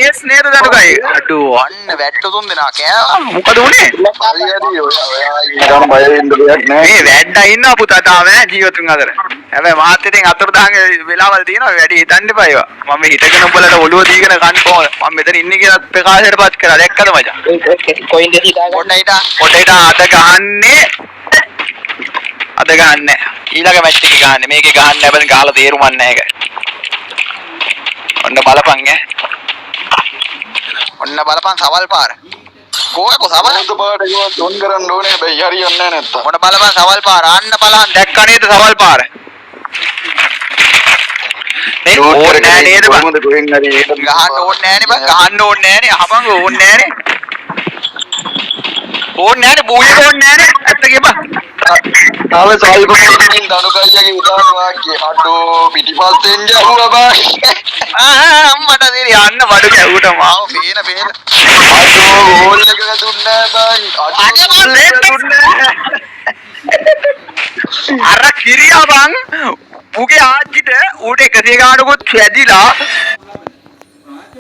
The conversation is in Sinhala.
කේස් නේද දඩුගයි අඩෝ අන්න වැට්ට තුන් දෙනා කෑවා මොකද උනේ හරියදී ඔයා නිකන් බය වෙන්න දෙයක් නැහැ. මේ වැට්ටා ඉන්නවා පුතා තාම ජීවතුන් අතර හැබැයි මාත් ඉතින් අතුරුදහන් වෙලාවල් තියෙනවා වැඩි හිතන්න එපා ඒවා මම හිතගෙන උඹලට ඔළුව දීගෙන කන්න කොහොමද මම මෙතන ඉන්නේ කියලා ප්‍රකාශයටපත් කරා දැක්කද මචං කොයින්ද හිතාගන්න පොඩේට අද ගහන්නේ ඊළඟ මැච් එක ගහන්නේ මේකේ ගහන්නේ නැබැයි ගහලා තේරුමක් නැහැ ඒක ඔන්න බලපන් ඔන්න බලපන් සවල් පාර කොහොමද සවල් පාට ගියොත් ඩොන් කරන්න ඕනේ බයි හරියන්නේ නැහැ නැත්තම්. ඔන්න බලපන් සවල් පාර අන්න බලන්න දැක්ක නේද සවල් පාර මේ ඕනේ නැහැ නේද බං කොහොමද කොහෙන් හරි ඒක ගහන්න ඕනේ නැහනේ බං ගහන්න ඕනේ නැහනේ අහපන් ඕනේ නැහනේ ඕනේ නැහනේ බූලික ඕනේ නැහනේ ඇත්ත කියපන් තාම සල්පකින් දනුකයියගේ උදාන වාක්‍ය අඩෝ පිටිපස්සෙන් ගැහුවා බං. අම්මට දෙරි යන්න බඩු ගැහුවට මාව පේන අඩෝ ගෝල් එක දුන්නේ බං. අර කිරියා බං උගේ ආච්චිට ඌට 100 ගානකුත් වැදිලා